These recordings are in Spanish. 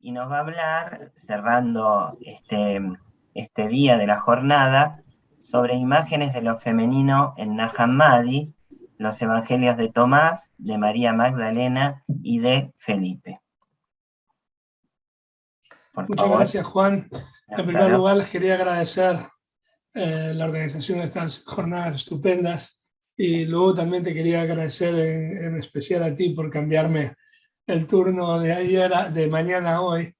y nos va a hablar, cerrando este día de la jornada, sobre imágenes de lo femenino en Nag Hammadi, los evangelios de Tomás, de María Magdalena y de Felipe. Por Muchas favor. gracias, Juan. En primer Claro. lugar, les quería agradecer la organización de estas jornadas estupendas, y luego también te quería agradecer en especial a ti por cambiarme el turno de ayer, de mañana a hoy,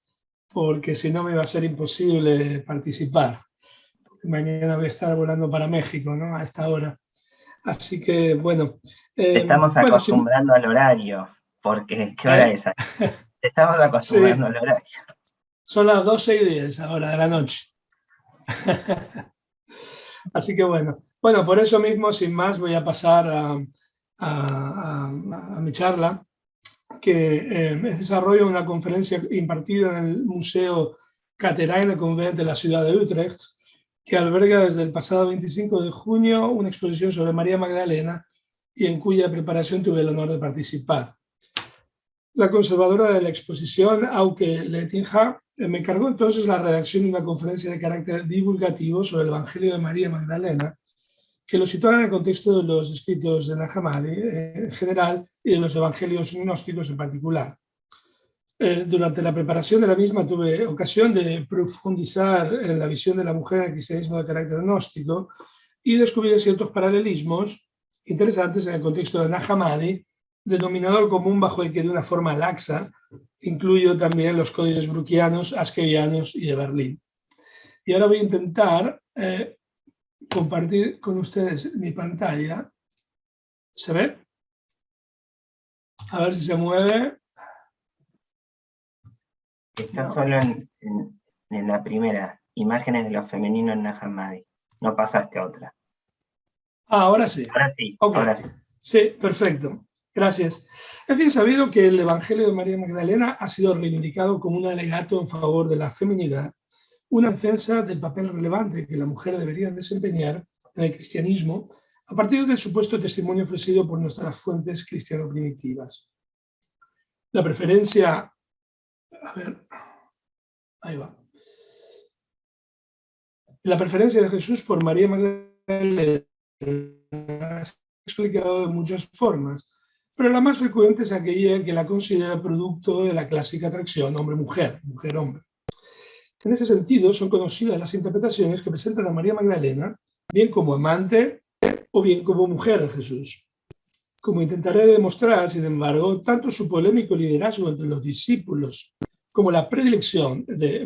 porque si no me iba a ser imposible participar. Mañana voy a estar volando para México, ¿no? A esta hora. Así que, bueno. Te estamos acostumbrando al horario, porque ¿qué hora es? Te estamos acostumbrando al horario. Son las 12:10 ahora de la noche. Así que bueno, por eso mismo, sin más, voy a pasar a mi charla, que es desarrollo de una conferencia impartida en el Museo Cateraine Convent de la ciudad de Utrecht, que alberga desde el pasado 25 de junio una exposición sobre María Magdalena y en cuya preparación tuve el honor de participar. La conservadora de la exposición, Auke Lettinga, me encargó entonces la redacción de una conferencia de carácter divulgativo sobre el Evangelio de María Magdalena, que lo situara en el contexto de los escritos de Nag Hammadi en general y de los evangelios gnósticos en particular. Durante la preparación de la misma tuve ocasión de profundizar en la visión de la mujer en el cristianismo de carácter gnóstico y descubrir ciertos paralelismos interesantes en el contexto de Nag Hammadi, denominador común bajo el que de una forma laxa incluyo también los códices bruquianos, askerianos y de Berlín. Y ahora voy a intentar compartir con ustedes mi pantalla. ¿Se ve? A ver si se mueve. Está solo en la primera, imágenes de lo femenino en Nag Hammadi. No pasaste a otra. Ahora sí. Ahora sí, okay. Ahora sí. Sí, perfecto. Gracias. Es bien sabido que el Evangelio de María Magdalena ha sido reivindicado como un alegato en favor de la feminidad, una defensa del papel relevante que la mujer debería desempeñar en el cristianismo a partir del supuesto testimonio ofrecido por nuestras fuentes cristiano-primitivas. La preferencia... A ver, ahí va. La preferencia de Jesús por María Magdalena es explicado de muchas formas, pero la más frecuente es aquella que la considera producto de la clásica atracción hombre-mujer, mujer-hombre. En ese sentido, son conocidas las interpretaciones que presentan a María Magdalena, bien como amante o bien como mujer de Jesús. Como intentaré demostrar, sin embargo, tanto su polémico liderazgo entre los discípulos como la predilección de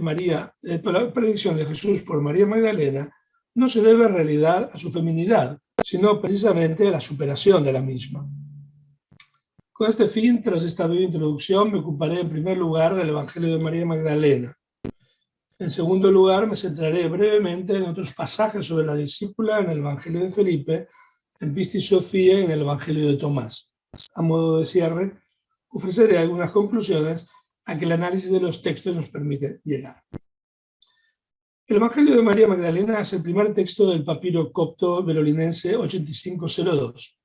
Jesús por María Magdalena no se debe en realidad a su feminidad, sino precisamente a la superación de la misma. Con este fin, tras esta breve introducción, me ocuparé en primer lugar del Evangelio de María Magdalena. En segundo lugar, me centraré brevemente en otros pasajes sobre la discípula en el Evangelio de Felipe, en Pistis Sophia y en el Evangelio de Tomás. A modo de cierre, ofreceré algunas conclusiones a que el análisis de los textos nos permite llegar. El Evangelio de María Magdalena es el primer texto del papiro copto berolinense 8502,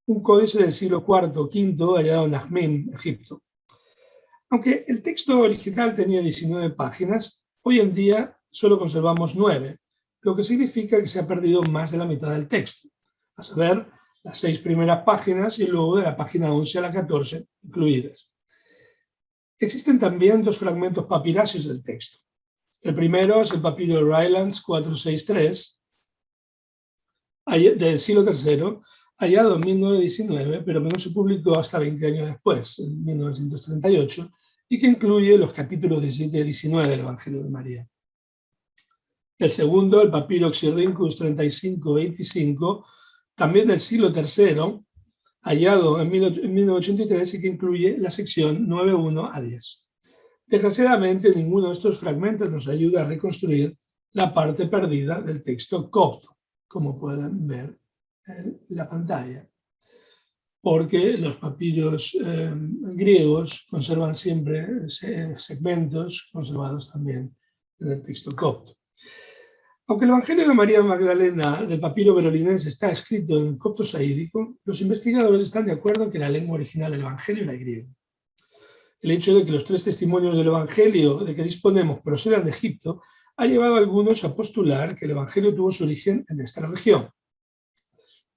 un códice del siglo IV-V hallado en Ajmim, Egipto. Aunque el texto original tenía 19 páginas, hoy en día solo conservamos 9, lo que significa que se ha perdido más de la mitad del texto, a saber, las 6 primeras páginas y luego de la página 11 a la 14 incluidas. Existen también 2 fragmentos papirasios del texto. El primero es el papiro Rylands 463 del siglo III, hallado en 1919, pero que no se publicó hasta 20 años después, en 1938, y que incluye los capítulos 17 y 19 del Evangelio de María. El segundo, el papiro Xirrincus 3525, también del siglo III, hallado en 1983 y que incluye la sección 9.1 a 10. Desgraciadamente, ninguno de estos fragmentos nos ayuda a reconstruir la parte perdida del texto copto, como pueden ver en la pantalla, porque los papiros griegos conservan siempre segmentos conservados también en el texto copto. Aunque el Evangelio de María Magdalena del papiro berolinense está escrito en copto saídico, los investigadores están de acuerdo en que la lengua original del Evangelio era griego. El hecho de que los 3 testimonios del Evangelio de que disponemos procedan de Egipto ha llevado a algunos a postular que el Evangelio tuvo su origen en esta región.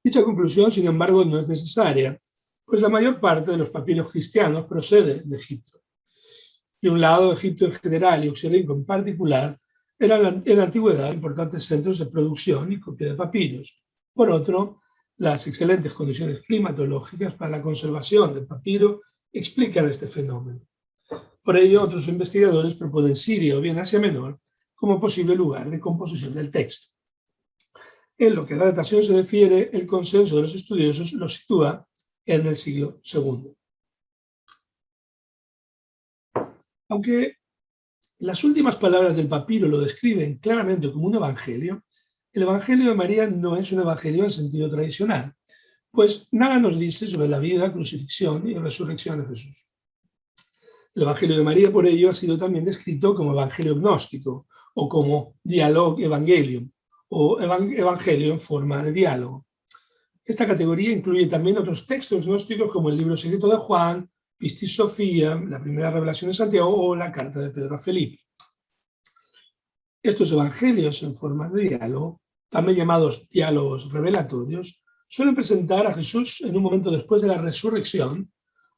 Dicha conclusión, sin embargo, no es necesaria, pues la mayor parte de los papiros cristianos procede de Egipto. De un lado, Egipto en general y Oxirrinco en particular eran en la antigüedad importantes centros de producción y copia de papiros. Por otro, las excelentes condiciones climatológicas para la conservación del papiro explican este fenómeno. Por ello, otros investigadores proponen Siria o bien Asia Menor como posible lugar de composición del texto. En lo que a la datación se refiere, el consenso de los estudiosos lo sitúa en el siglo II. Aunque las últimas palabras del papiro lo describen claramente como un evangelio, el Evangelio de María no es un evangelio en sentido tradicional, pues nada nos dice sobre la vida, crucifixión y resurrección de Jesús. El Evangelio de María, por ello, ha sido también descrito como evangelio gnóstico o como dialogue evangelium o evangelio en forma de diálogo. Esta categoría incluye también otros textos gnósticos como el libro secreto de Juan, Pistis Sofía, la primera revelación de Santiago o la carta de Pedro a Felipe. Estos evangelios en forma de diálogo, también llamados diálogos revelatorios, suelen presentar a Jesús en un momento después de la resurrección,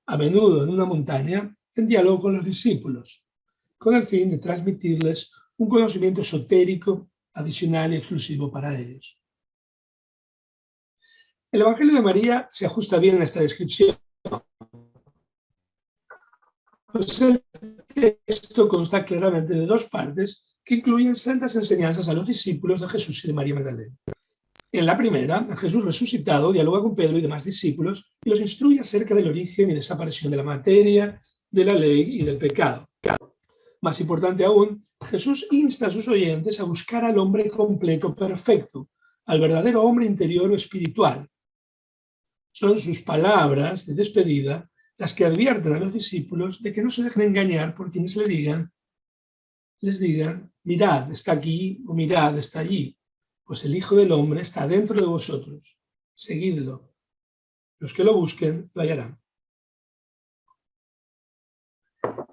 a menudo en una montaña, en diálogo con los discípulos, con el fin de transmitirles un conocimiento esotérico, adicional y exclusivo para ellos. El Evangelio de María se ajusta bien a esta descripción, pues el texto consta claramente de 2 partes que incluyen santas enseñanzas a los discípulos de Jesús y de María Magdalena. En la primera, Jesús resucitado dialoga con Pedro y demás discípulos y los instruye acerca del origen y desaparición de la materia, de la ley y del pecado. Más importante aún, Jesús insta a sus oyentes a buscar al hombre completo, perfecto, al verdadero hombre interior o espiritual. Son sus palabras de despedida las que advierten a los discípulos de que no se dejen engañar por quienes les digan, mirad, está aquí, o mirad, está allí, pues el Hijo del Hombre está dentro de vosotros. Seguidlo. Los que lo busquen lo hallarán.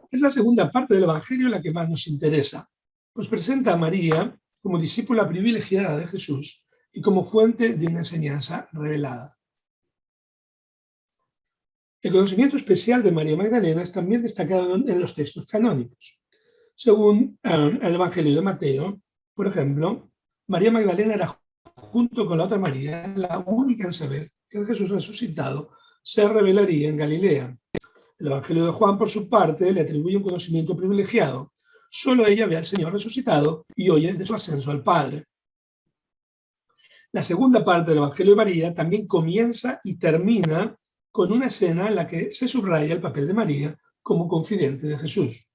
Es la segunda parte del Evangelio la que más nos interesa, pues presenta a María como discípula privilegiada de Jesús y como fuente de una enseñanza revelada. El conocimiento especial de María Magdalena es también destacado en los textos canónicos. Según el Evangelio de Mateo, por ejemplo, María Magdalena era, junto con la otra María, la única en saber que el Jesús resucitado se revelaría en Galilea. El Evangelio de Juan, por su parte, le atribuye un conocimiento privilegiado. Solo ella ve al Señor resucitado y oye de su ascenso al Padre. La segunda parte del Evangelio de María también comienza y termina con una escena en la que se subraya el papel de María como confidente de Jesús.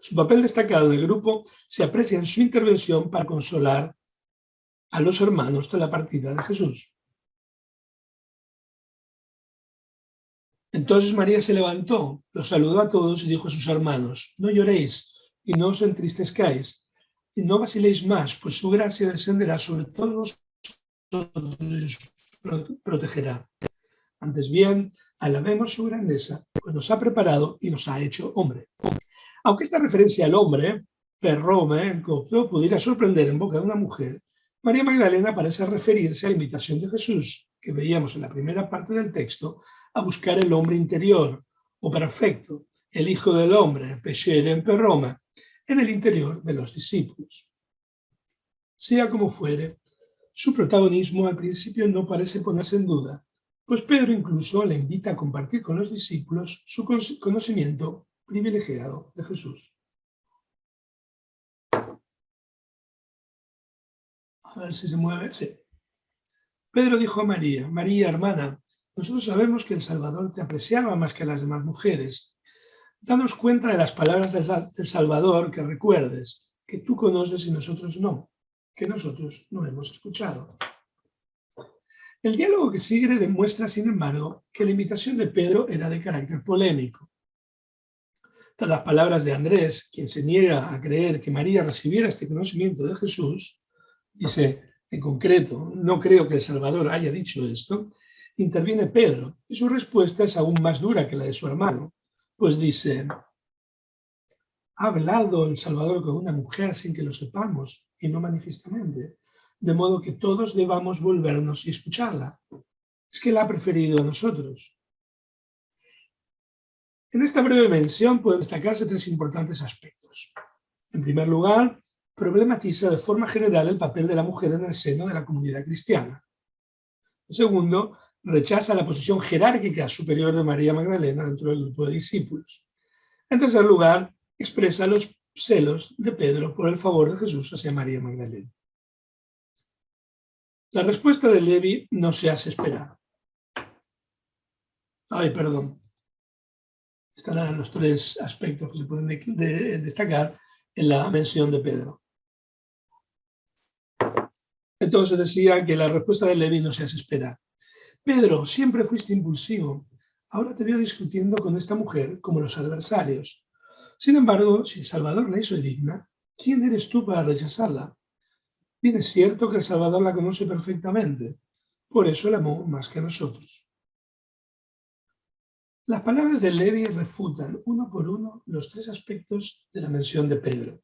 Su papel destacado en el grupo se aprecia en su intervención para consolar a los hermanos tras la partida de Jesús. Entonces María se levantó, los saludó a todos y dijo a sus hermanos, no lloréis y no os entristezcáis, y no vaciléis más, pues su gracia descenderá sobre todos vosotros y os protegerá. Antes bien, alabemos su grandeza, pues nos ha preparado y nos ha hecho hombre. Aunque esta referencia al hombre, per Rome, en copto, pudiera sorprender en boca de una mujer, María Magdalena parece referirse a la invitación de Jesús, que veíamos en la primera parte del texto, a buscar el hombre interior, o perfecto, el Hijo del Hombre, pescere en per Roma, en el interior de los discípulos. Sea como fuere, su protagonismo al principio no parece ponerse en duda, pues Pedro incluso le invita a compartir con los discípulos su conocimiento privilegiado de Jesús. A ver si se mueve. Sí. Pedro dijo a María, María, hermana, nosotros sabemos que el Salvador te apreciaba más que a las demás mujeres. Danos cuenta de las palabras del Salvador que recuerdes, que tú conoces y nosotros no, que nosotros no hemos escuchado. El diálogo que sigue demuestra, sin embargo, que la invitación de Pedro era de carácter polémico. Tras las palabras de Andrés, quien se niega a creer que María recibiera este conocimiento de Jesús, dice, en concreto, no creo que el Salvador haya dicho esto, interviene Pedro, y su respuesta es aún más dura que la de su hermano, pues dice: ¿ha hablado el Salvador con una mujer sin que lo sepamos y no manifiestamente? De modo que todos debamos volvernos y escucharla. Es que la ha preferido a nosotros. En esta breve mención pueden destacarse tres importantes aspectos. En primer lugar, problematiza de forma general el papel de la mujer en el seno de la comunidad cristiana. En segundo, rechaza la posición jerárquica superior de María Magdalena dentro del grupo de discípulos. En tercer lugar, expresa los celos de Pedro por el favor de Jesús hacia María Magdalena. La respuesta de Levi no se hace esperar. Estarán los tres aspectos que se pueden destacar en la mención de Pedro. Entonces decía que la respuesta de Levi no se hace esperar. Pedro, siempre fuiste impulsivo. Ahora te veo discutiendo con esta mujer como los adversarios. Sin embargo, si el Salvador la hizo digna, ¿quién eres tú para rechazarla? Bien es cierto que el Salvador la conoce perfectamente. Por eso la amó más que a nosotros. Las palabras de Levi refutan uno por uno los tres aspectos de la mención de Pedro.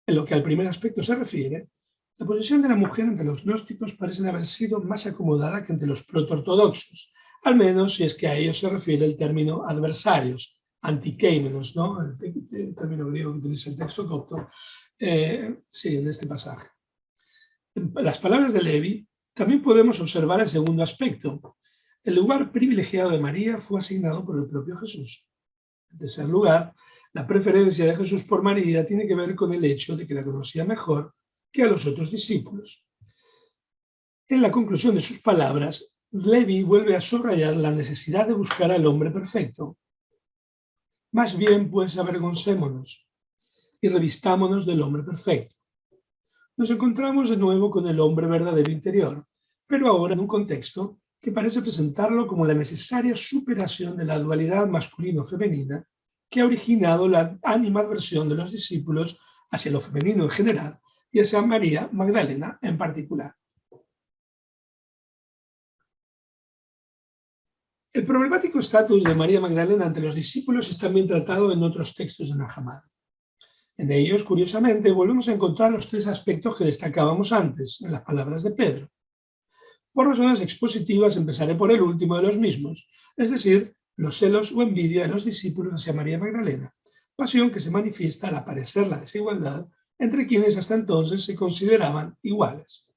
En lo que al primer aspecto se refiere, la posición de la mujer entre los gnósticos parece haber sido más acomodada que entre los proto-ortodoxos, al menos si es que a ellos se refiere el término adversarios, antikeimenos, ¿no? El término griego que utiliza el texto copto, sí, en este pasaje. En las palabras de Levi también podemos observar el segundo aspecto. El lugar privilegiado de María fue asignado por el propio Jesús. En tercer lugar, la preferencia de Jesús por María tiene que ver con el hecho de que la conocía mejor que a los otros discípulos. En la conclusión de sus palabras, Levi vuelve a subrayar la necesidad de buscar al hombre perfecto. Más bien, pues, avergoncémonos y revistámonos del hombre perfecto. Nos encontramos de nuevo con el hombre verdadero interior, pero ahora en un contexto que parece presentarlo como la necesaria superación de la dualidad masculino-femenina que ha originado la animadversión de los discípulos hacia lo femenino en general y hacia María Magdalena en particular. El problemático estatus de María Magdalena ante los discípulos es también tratado en otros textos de Nag Hammadi. En ellos, curiosamente, volvemos a encontrar los tres aspectos que destacábamos antes en las palabras de Pedro. Por razones expositivas empezaré por el último de los mismos, es decir, los celos o envidia de los discípulos hacia María Magdalena, pasión que se manifiesta al aparecer la desigualdad entre quienes hasta entonces se consideraban iguales.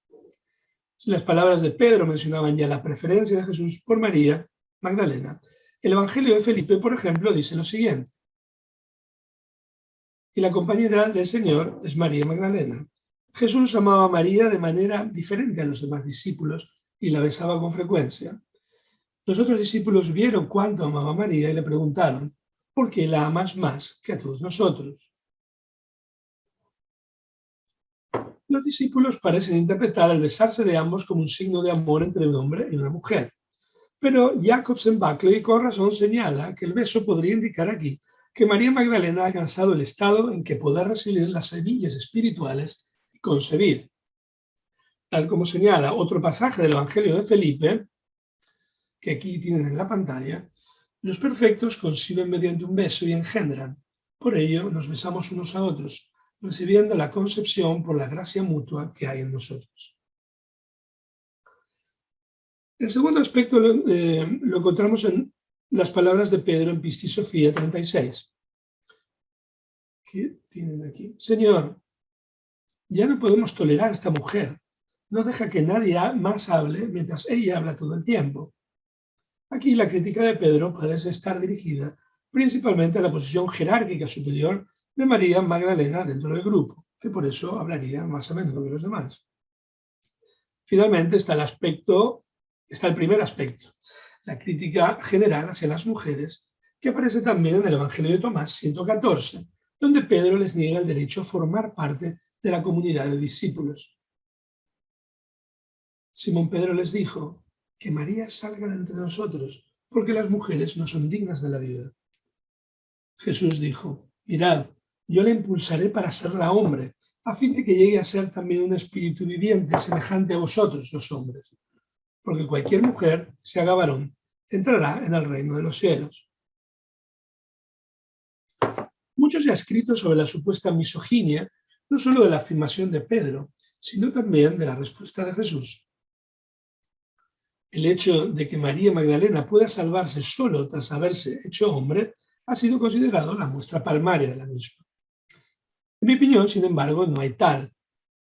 Si las palabras de Pedro mencionaban ya la preferencia de Jesús por María Magdalena, el Evangelio de Felipe, por ejemplo, dice lo siguiente: y la compañera del Señor es María Magdalena. Jesús amaba a María de manera diferente a los demás discípulos y la besaba con frecuencia. Los otros discípulos vieron cuánto amaba a María y le preguntaron: ¿por qué la amas más que a todos nosotros? Los discípulos parecen interpretar el besarse de ambos como un signo de amor entre un hombre y una mujer. Pero Jacobsen Buckley con razón señala que el beso podría indicar aquí que María Magdalena ha alcanzado el estado en que poder recibir las semillas espirituales y concebir. Tal como señala otro pasaje del Evangelio de Felipe, que aquí tienen en la pantalla, los perfectos conciben mediante un beso y engendran. Por ello nos besamos unos a otros, recibiendo la concepción por la gracia mutua que hay en nosotros. El segundo aspecto lo encontramos en las palabras de Pedro en Pistis Sofía 36. ¿Qué tienen aquí? Señor, ya no podemos tolerar a esta mujer. No deja que nadie más hable mientras ella habla todo el tiempo. Aquí la crítica de Pedro parece estar dirigida principalmente a la posición jerárquica superior de María Magdalena dentro del grupo, que por eso hablaría más a menudo que los demás. Finalmente está el primer aspecto, la crítica general hacia las mujeres, que aparece también en el Evangelio de Tomás 114, donde Pedro les niega el derecho a formar parte de la comunidad de discípulos. Simón Pedro les dijo: que María salga de entre nosotros, porque las mujeres no son dignas de la vida. Jesús dijo: mirad, yo la impulsaré para hacerla hombre, a fin de que llegue a ser también un espíritu viviente semejante a vosotros, los hombres. Porque cualquier mujer, se haga varón, entrará en el reino de los cielos. Mucho se ha escrito sobre la supuesta misoginia, no solo de la afirmación de Pedro, sino también de la respuesta de Jesús. El hecho de que María Magdalena pueda salvarse solo tras haberse hecho hombre ha sido considerado la muestra palmaria de la misma. En mi opinión, sin embargo, no hay tal,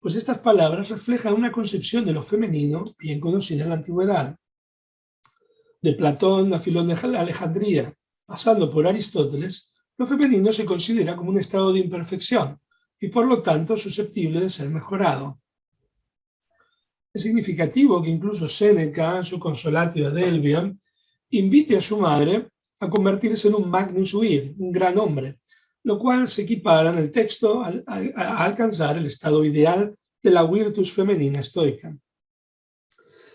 pues estas palabras reflejan una concepción de lo femenino bien conocida en la antigüedad. De Platón a Filón de Alejandría, pasando por Aristóteles, lo femenino se considera como un estado de imperfección y por lo tanto susceptible de ser mejorado. Es significativo que incluso Séneca, en su Consolatio ad Elviam, invite a su madre a convertirse en un magnus vir, un gran hombre, lo cual se equipara en el texto a alcanzar el estado ideal de la virtus femenina estoica.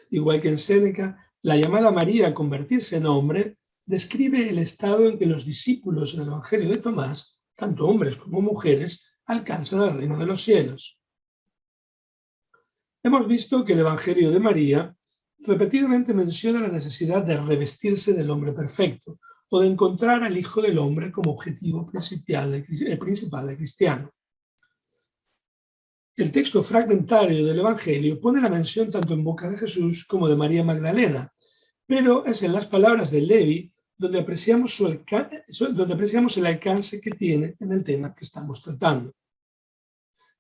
Igual que en Séneca, la llamada a María a convertirse en hombre describe el estado en que los discípulos en el Evangelio de Tomás, tanto hombres como mujeres, alcanzan el reino de los cielos. Hemos visto que el Evangelio de María repetidamente menciona la necesidad de revestirse del hombre perfecto o de encontrar al Hijo del Hombre como objetivo principal del cristiano. El texto fragmentario del Evangelio pone la mención tanto en boca de Jesús como de María Magdalena, pero es en las palabras de Levi donde apreciamos el alcance que tiene en el tema que estamos tratando.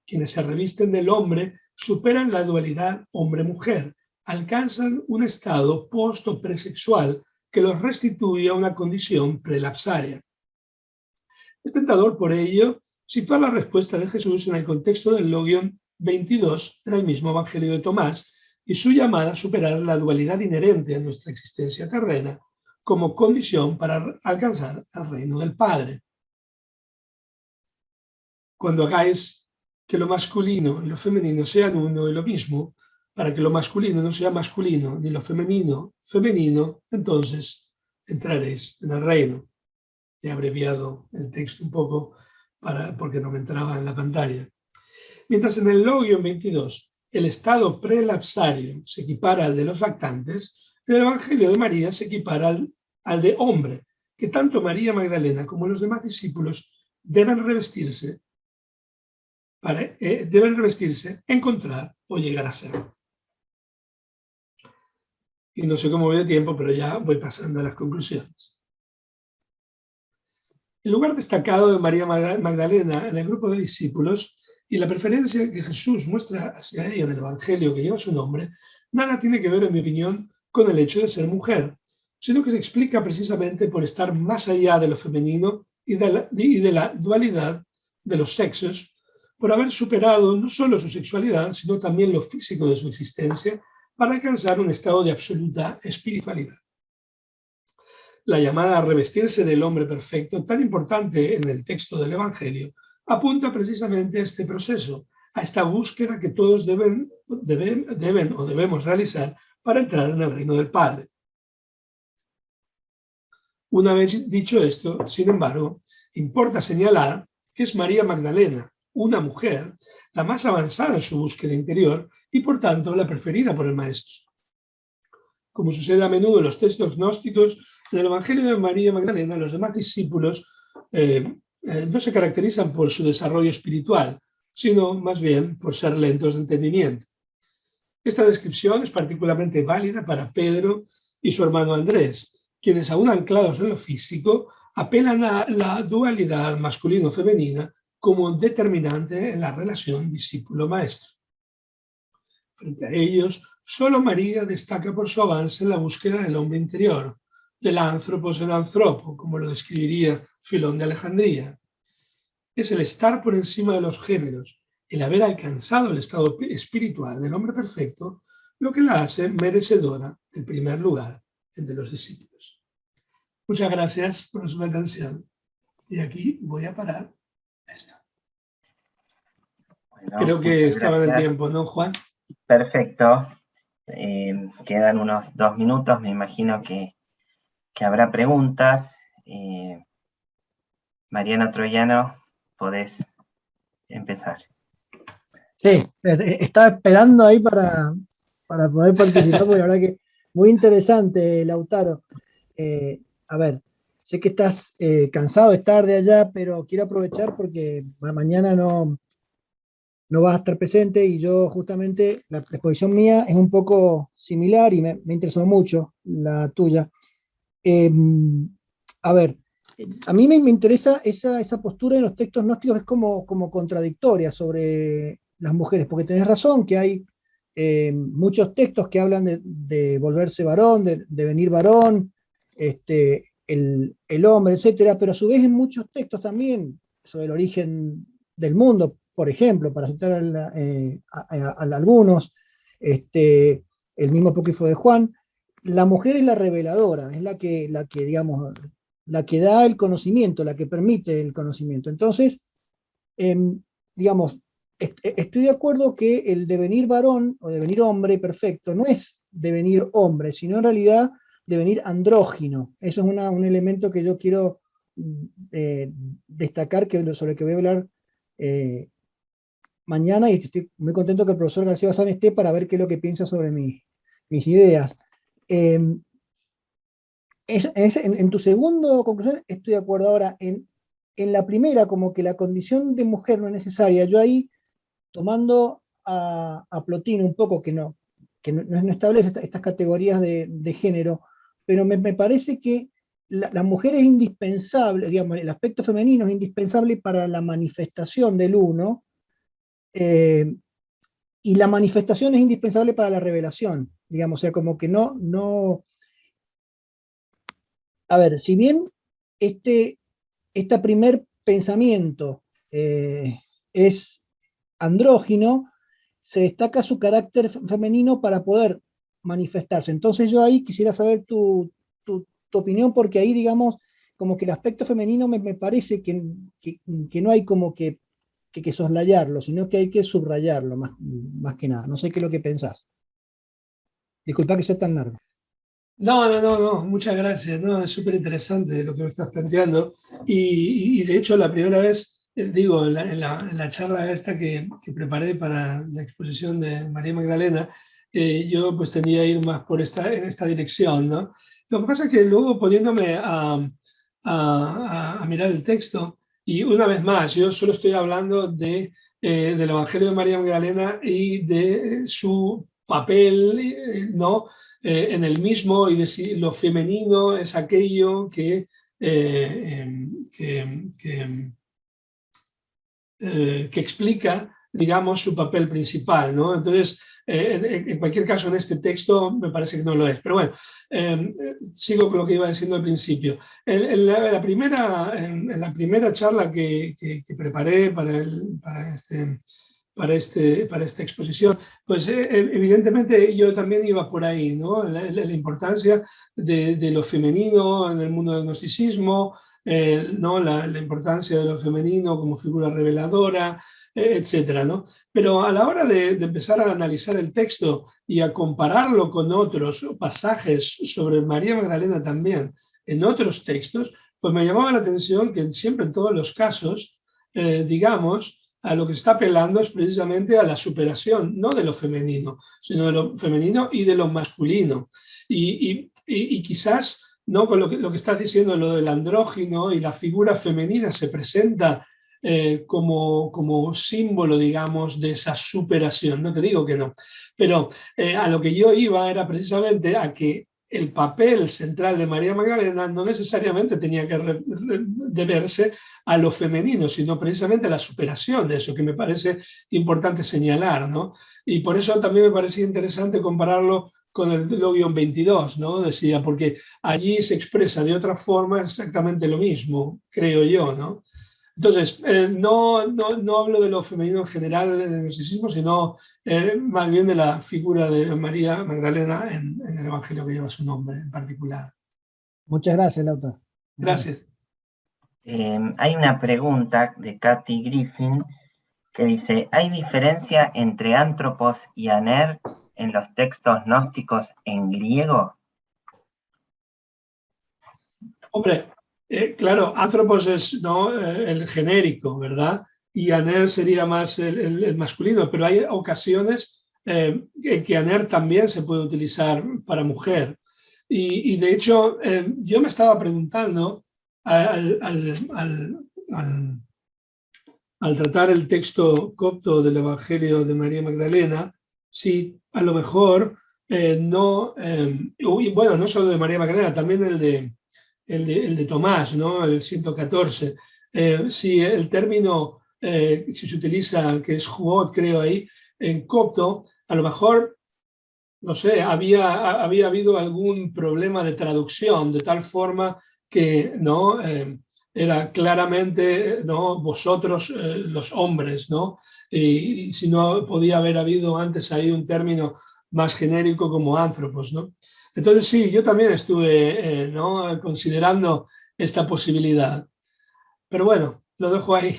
Quienes se revisten del hombre superan la dualidad hombre-mujer, alcanzan un estado post o presexual que los restituye a una condición prelapsaria. Es tentador, por ello, situar la respuesta de Jesús en el contexto del Logion 22 en el mismo Evangelio de Tomás y su llamada a superar la dualidad inherente a nuestra existencia terrena como condición para alcanzar el reino del Padre. Cuando hagáis que lo masculino y lo femenino sean uno y lo mismo, para que lo masculino no sea masculino ni lo femenino femenino, entonces entraréis en el reino. He abreviado el texto un poco porque no me entraba en la pantalla. Mientras en el Logion 22 el estado prelapsario se equipara al de los lactantes, el Evangelio de María se equipara al de hombre, que tanto María Magdalena como los demás discípulos deben revestirse, encontrar o llegar a ser. Y no sé cómo voy de tiempo, pero ya voy pasando a las conclusiones. El lugar destacado de María Magdalena en el grupo de discípulos y la preferencia que Jesús muestra hacia ella en el Evangelio que lleva su nombre, nada tiene que ver, en mi opinión, con el hecho de ser mujer, sino que se explica precisamente por estar más allá de lo femenino y de la dualidad de los sexos, por haber superado no solo su sexualidad, sino también lo físico de su existencia, para alcanzar un estado de absoluta espiritualidad. La llamada a revestirse del hombre perfecto, tan importante en el texto del Evangelio, apunta precisamente a este proceso, a esta búsqueda que todos debemos realizar para entrar en el reino del Padre. Una vez dicho esto, sin embargo, importa señalar que es María Magdalena, una mujer, la más avanzada en su búsqueda interior y por tanto la preferida por el Maestro. Como sucede a menudo en los textos gnósticos, en el Evangelio de María Magdalena los demás discípulos no se caracterizan por su desarrollo espiritual, sino más bien por ser lentos de entendimiento. Esta descripción es particularmente válida para Pedro y su hermano Andrés, quienes aún anclados en lo físico apelan a la dualidad masculino-femenina como determinante en la relación discípulo-maestro. Frente a ellos, solo María destaca por su avance en la búsqueda del hombre interior, del anthropos en anthropo, como lo describiría Filón de Alejandría. Es el estar por encima de los géneros, el haber alcanzado el estado espiritual del hombre perfecto, lo que la hace merecedora del primer lugar entre los discípulos. Muchas gracias por su atención. Y aquí voy a parar esto. Bueno, creo que estaba en el gracias. tiempo, ¿no, Juan? Perfecto. Quedan unos 2 minutos, me imagino que habrá preguntas. Mariano Troyano, podés empezar. Sí, estaba esperando ahí para poder participar, porque la verdad que muy interesante, Lautaro. A ver, sé que estás cansado de estar de allá, pero quiero aprovechar porque mañana no vas a estar presente y yo justamente, la exposición mía es un poco similar y me interesó mucho la tuya. Eh, a ver, a mí me interesa esa postura en los textos gnósticos, es como contradictoria sobre las mujeres, porque tenés razón que hay muchos textos que hablan de volverse varón, de venir varón, el hombre, etcétera, pero a su vez en muchos textos también sobre el origen del mundo, por ejemplo, para citar a algunos, el mismo apócrifo de Juan, la mujer es la reveladora, es la que, digamos, la que da el conocimiento, la que permite el conocimiento. Entonces, digamos, estoy de acuerdo que el devenir varón o devenir hombre perfecto no es devenir hombre, sino en realidad devenir andrógino. Eso es un elemento que yo quiero destacar, sobre el que voy a hablar mañana, y estoy muy contento que el profesor García Bazán esté para ver qué es lo que piensa sobre mis ideas. En tu segundo conclusión estoy de acuerdo. Ahora, en la primera, como que la condición de mujer no es necesaria, yo ahí, tomando a Plotino un poco, que no establece estas categorías de género, pero me parece que la mujer es indispensable, digamos, el aspecto femenino es indispensable para la manifestación del uno, y la manifestación es indispensable para la revelación, digamos, o sea, como que no. A ver, si bien este primer pensamiento es andrógino, se destaca su carácter femenino para poder manifestarse. Entonces yo ahí quisiera saber tu opinión, porque ahí, digamos, como que el aspecto femenino me parece que no hay como que soslayarlo, sino que hay que subrayarlo más que nada. No sé qué es lo que pensás. Disculpa que sea tan largo. No, muchas gracias. No, es súper interesante lo que me estás planteando. Y de hecho, la primera vez, digo, en la charla esta que preparé para la exposición de María Magdalena, yo pues tendía a ir más en esta dirección, ¿no? Lo que pasa es que luego poniéndome a mirar el texto, y una vez más, yo solo estoy hablando del Evangelio de María Magdalena y de su papel, ¿no? En el mismo, y de si lo femenino es aquello que explica, digamos, su papel principal, ¿no? Entonces, en cualquier caso, en este texto me parece que no lo es. Pero bueno, sigo con lo que iba diciendo al principio. En la primera charla que preparé para esta exposición, pues evidentemente yo también iba por ahí, ¿no? La importancia de lo femenino en el mundo del gnosticismo, ¿no? La importancia de lo femenino como figura reveladora, etcétera, ¿no? Pero a la hora de empezar a analizar el texto y a compararlo con otros pasajes sobre María Magdalena también en otros textos, pues me llamaba la atención que siempre en todos los casos, digamos, a lo que está apelando es precisamente a la superación, no de lo femenino, sino de lo femenino y de lo masculino. Y quizás, ¿no? Con lo que estás diciendo, lo del andrógino y la figura femenina se presenta como símbolo, digamos, de esa superación. No te digo que no, pero a lo que yo iba era precisamente a que el papel central de María Magdalena no necesariamente tenía que deberse a lo femenino, sino precisamente a la superación de eso, que me parece importante señalar, ¿no? Y por eso también me parecía interesante compararlo con el Logion 22, ¿no? Decía, porque allí se expresa de otra forma exactamente lo mismo, creo yo, ¿no? Entonces, no hablo de lo femenino en general en el gnosticismo, sino más bien de la figura de María Magdalena en el Evangelio que lleva su nombre en particular. Muchas gracias, Lauta. Gracias. Hay una pregunta de Kathy Griffin que dice, ¿hay diferencia entre antropos y aner en los textos gnósticos en griego? Hombre, claro, antropos es, ¿no? El genérico, ¿verdad? Y aner sería más el masculino, pero hay ocasiones en que aner también se puede utilizar para mujer. Y de hecho, yo me estaba preguntando al tratar el texto copto del Evangelio de María Magdalena, sí, a lo mejor bueno, no solo de María Magdalena, también el de Tomás, ¿no? El 114. Sí, el término que se utiliza, que es juot, creo ahí, en copto, a lo mejor, no sé, había habido algún problema de traducción, de tal forma que, ¿no? Era claramente, ¿no? Vosotros los hombres, ¿no? Y si no, podía haber habido antes ahí un término más genérico como anthropos, ¿no? Entonces sí, yo también estuve ¿no? considerando esta posibilidad. Pero bueno, lo dejo ahí.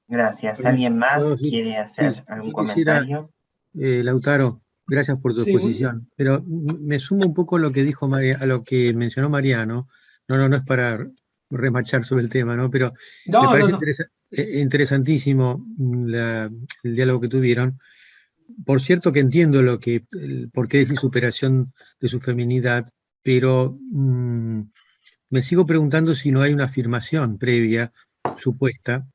Gracias. ¿Alguien más No, sí, quiere hacer algún yo quisiera, comentario? Lautaro, gracias por tu Sí, exposición, pero me sumo un poco a lo que dijo a lo que mencionó Mariano. No es para remachar sobre el tema, ¿no? Pero me no, no, parece no. interesantísimo el diálogo que tuvieron. Por cierto que entiendo por qué decís superación de su feminidad, pero me sigo preguntando si no hay una afirmación previa, supuesta,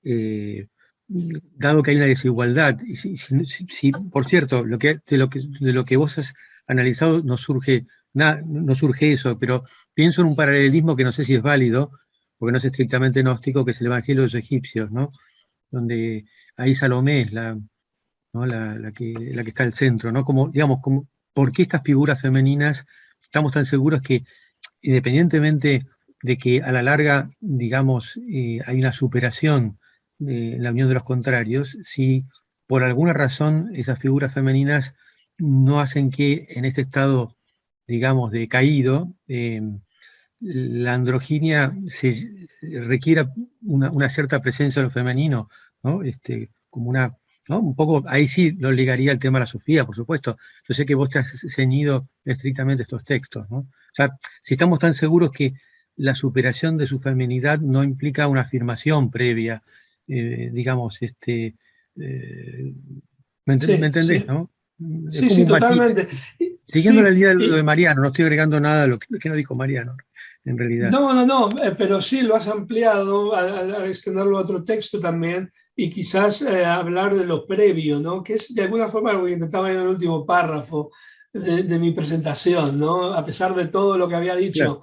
eh, dado que hay una desigualdad. Y por cierto, de lo que vos has analizado no surge eso, pero pienso en un paralelismo que no sé si es válido, porque no es estrictamente gnóstico, que es el Evangelio de los egipcios, ¿no? Donde ahí Salomé es ¿no? la que está al centro, ¿no? Como, digamos, ¿por qué estas figuras femeninas estamos tan seguros que, independientemente de que a la larga, digamos, hay una superación de la unión de los contrarios, si por alguna razón esas figuras femeninas no hacen que en este estado, digamos, decaído, la androginia requiera una cierta presencia de lo femenino, ¿no? Como ¿no? Un poco, ahí sí lo ligaría al tema de la Sofía, por supuesto. Yo sé que vos te has ceñido estrictamente estos textos, ¿no? O sea, si estamos tan seguros que la superación de su feminidad no implica una afirmación previa, digamos, ¿me Sí, entendés, sí, no? Es sí, como sí, un matiz. totalmente. Siguiendo la Sí, línea de lo de Mariano, no estoy agregando nada a lo que no dijo Mariano, en realidad. no, pero sí lo has ampliado a extenderlo a otro texto también y quizás hablar de lo previo, ¿no? Que es de alguna forma lo que intentaba en el último párrafo de mi presentación, ¿no? A pesar de todo lo que había Claro, dicho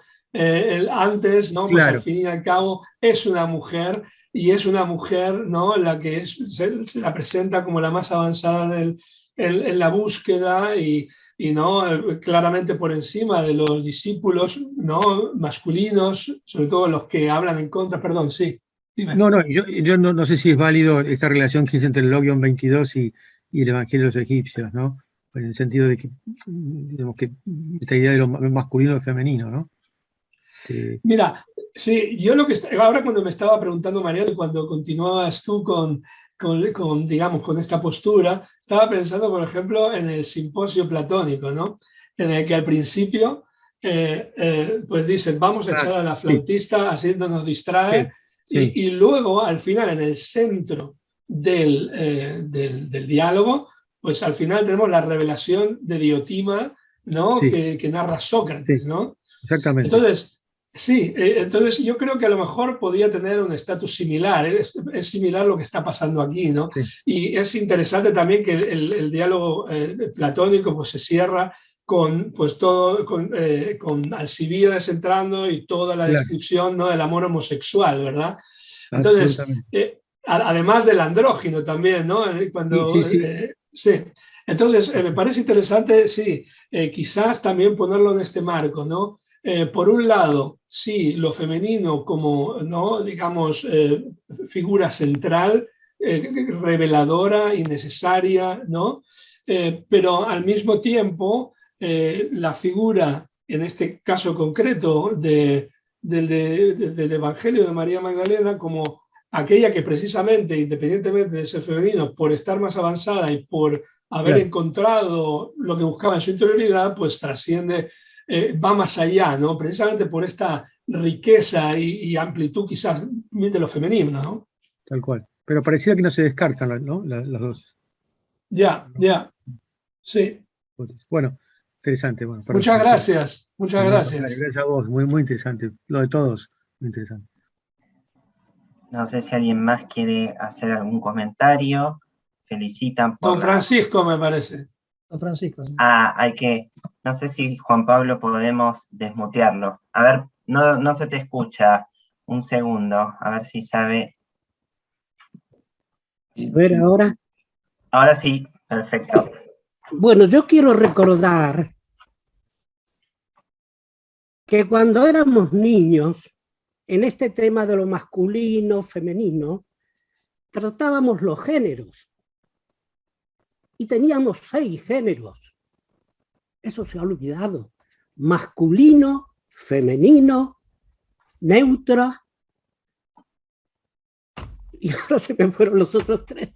antes, ¿no? Pues al claro, fin y al cabo es una mujer y es una mujer, ¿no? La que se la presenta como la más avanzada en la búsqueda y no claramente por encima de los discípulos no masculinos, sobre todo los que hablan en contra. Perdón, sí, dime. no, yo no sé si es válido esta relación que hice entre el Logion 22 y el Evangelio de los egipcios, ¿no? En el sentido de que, digamos que esta idea de lo masculino y lo femenino, ¿no? Mira, sí, yo lo que ahora cuando me estaba preguntando Mariano y cuando continuabas tú digamos, con esta postura, estaba pensando, por ejemplo, en el simposio platónico, ¿no? En el que al principio, pues dicen, vamos a Ah, echar a la sí, flautista haciéndonos distraer, sí, sí, y luego, al final, en el centro del diálogo, pues al final tenemos la revelación de Diotima, ¿no? sí, Que narra Sócrates, sí, ¿no? exactamente. Entonces, sí, entonces yo creo que a lo mejor podía tener un estatus similar, es similar lo que está pasando aquí, ¿no? Sí, Y es interesante también que el diálogo platónico pues, se cierra con pues todo con Alcibíades entrando y toda la claro, descripción, ¿no? Del amor homosexual, ¿verdad? Entonces, absolutamente. además del andrógino también, ¿no? Sí, sí, sí, Sí. Entonces, me parece interesante, sí, quizás también ponerlo en este marco, ¿no? Por un lado, sí, lo femenino como, ¿no? Digamos, figura central, reveladora y necesaria, ¿no? Pero al mismo tiempo, la figura, en este caso concreto, del Evangelio de María Magdalena como aquella que precisamente, independientemente de ser femenino, por estar más avanzada y por haber claro. encontrado lo que buscaba en su interioridad, pues trasciende, va más allá, ¿no? Precisamente por esta riqueza y amplitud quizás de lo femenino, ¿no? Tal cual. Pero pareciera que no se descartan, ¿no? Las dos. Ya, ya, sí. Bueno, Interesante. Bueno, Muchas gracias, muchas gracias. Gracias a vos, muy, muy interesante. Lo de todos, muy interesante. No sé si alguien más quiere hacer algún comentario. Felicitan por Don Francisco, me parece. Don Francisco. ¿Sí? No sé si Juan Pablo podemos desmutearlo. A ver, no se te escucha. Un segundo, a ver si sabe. A ver ahora. Ahora sí, perfecto. Bueno, yo quiero recordar que cuando éramos niños, en este tema de lo masculino, femenino, tratábamos los géneros. Y teníamos 6 géneros. Eso se ha olvidado. Masculino, femenino, neutro. Y ahora se me fueron los otros 3.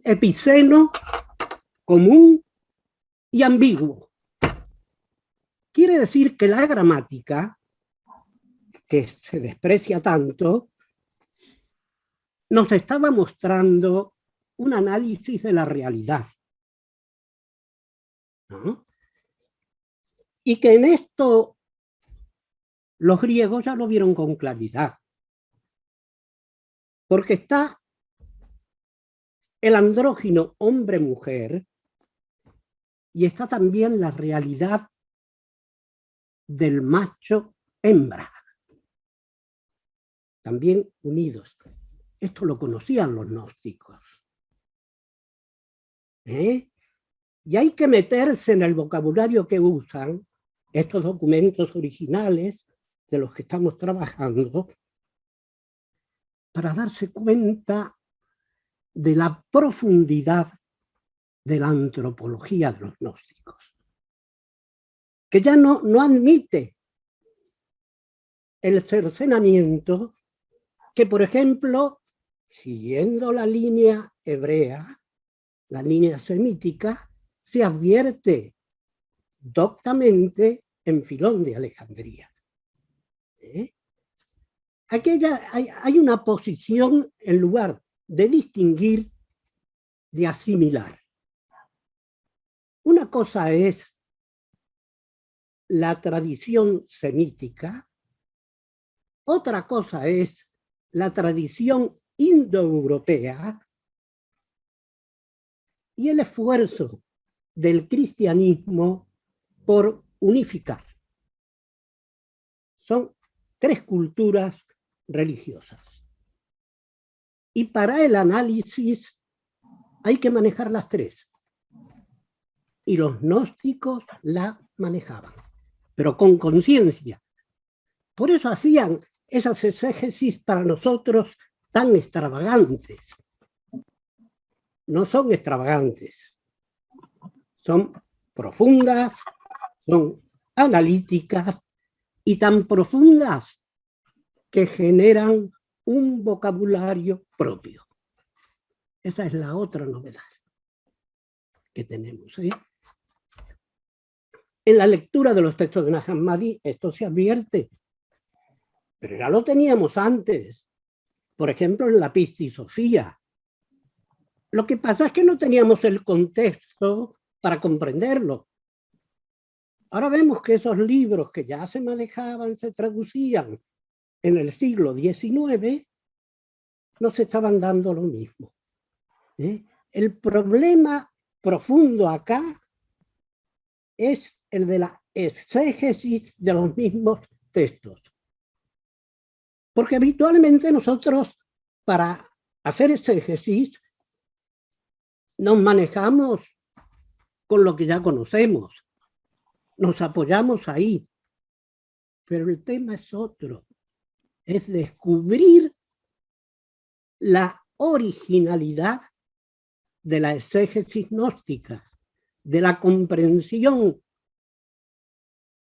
Epiceno, común y ambiguo. Quiere decir que la gramática, que se desprecia tanto, nos estaba mostrando un análisis de la realidad, ¿no? Y que en esto los griegos ya lo vieron con claridad, porque está el andrógino hombre-mujer y está también la realidad del macho-hembra, también unidos. Esto lo conocían los gnósticos. Y hay que meterse en el vocabulario que usan estos documentos originales de los que estamos trabajando para darse cuenta de la profundidad de la antropología de los gnósticos, que ya no admite el cercenamiento que, por ejemplo, siguiendo la línea hebrea, la línea semítica, se advierte doctamente en Filón de Alejandría. Aquí hay una posición en lugar de distinguir, de asimilar. Una cosa es la tradición semítica, otra cosa es la tradición indoeuropea y el esfuerzo del cristianismo por unificar. Son 3 culturas religiosas. Y para el análisis hay que manejar las 3. Y los gnósticos la manejaban, pero con conciencia. Por eso hacían esas exégesis para nosotros tan extravagantes. No son extravagantes, son profundas, son analíticas y tan profundas que generan un vocabulario propio. Esa es la otra novedad que tenemos. En la lectura de los textos de Nag Hammadi esto se advierte, pero ya lo teníamos antes. Por ejemplo, en la Pistisofía. Lo que pasa es que no teníamos el contexto para comprenderlo. Ahora vemos que esos libros que ya se manejaban, se traducían en el siglo XIX, nos estaban dando lo mismo. El problema profundo acá es el de la exégesis de los mismos textos. Porque habitualmente nosotros, para hacer exégesis, nos manejamos con lo que ya conocemos. Nos apoyamos ahí. Pero el tema es otro. Es descubrir la originalidad de la exégesis gnóstica, de la comprensión.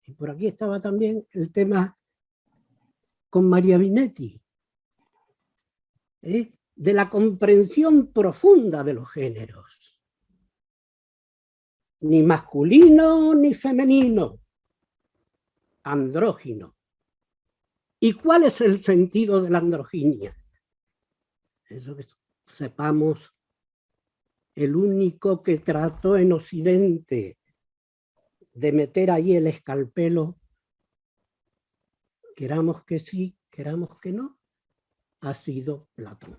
Y por aquí estaba también el tema con Maria Binetti, de la comprensión profunda de los géneros. Ni masculino ni femenino, andrógino. ¿Y cuál es el sentido de la androginia? Eso que sepamos el único que trató en Occidente de meter ahí el escalpelo, queramos que sí, queramos que no, ha sido Platón.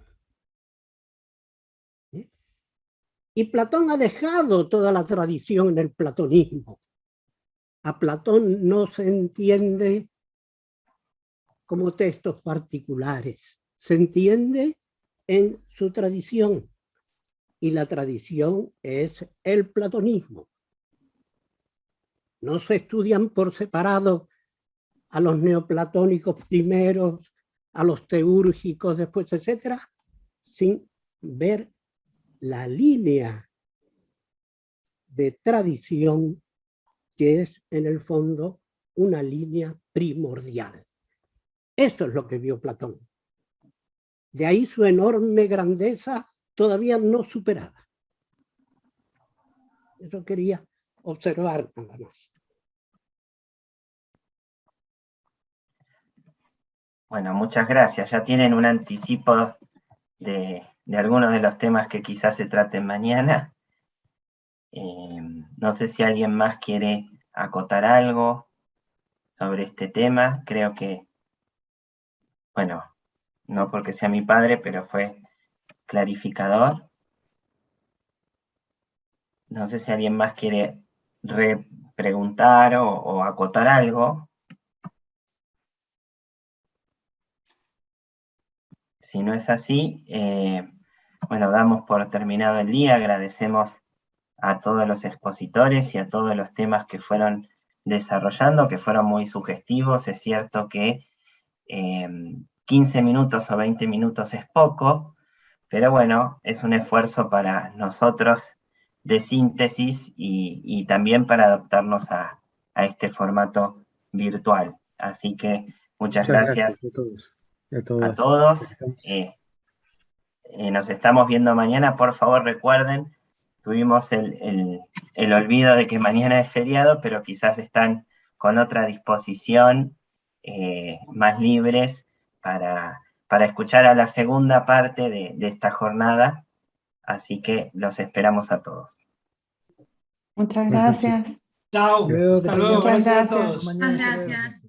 Y Platón ha dejado toda la tradición en el platonismo. A Platón no se entiende como textos particulares, se entiende en su tradición. Y la tradición es el platonismo. No se estudian por separado a los neoplatónicos primeros, a los teúrgicos después, etcétera, sin ver la línea de tradición que es en el fondo una línea primordial. Eso es lo que vio Platón. De ahí su enorme grandeza todavía no superada. Eso quería observar nada más. Bueno, muchas gracias. Ya tienen un anticipo de algunos de los temas que quizás se traten mañana. No sé si alguien más quiere acotar algo sobre este tema. Creo que, bueno, no porque sea mi padre, pero fue clarificador. No sé si alguien más quiere preguntar o acotar algo. Si no es así, bueno, damos por terminado el día. Agradecemos a todos los expositores y a todos los temas que fueron desarrollando, que fueron muy sugestivos. Es cierto que 15 minutos o 20 minutos es poco, pero bueno, es un esfuerzo para nosotros de síntesis y también para adaptarnos a este formato virtual. Así que muchas gracias a todos. a todos. Nos estamos viendo mañana. Por favor, recuerden, tuvimos el olvido de que mañana es feriado, pero quizás están con otra disposición, más libres para escuchar a la segunda parte de esta jornada. Así que los esperamos a todos. Muchas gracias. Chao. Luego, Hasta luego. Muchas Gracias a gracias. todos. mañana. Muchas gracias.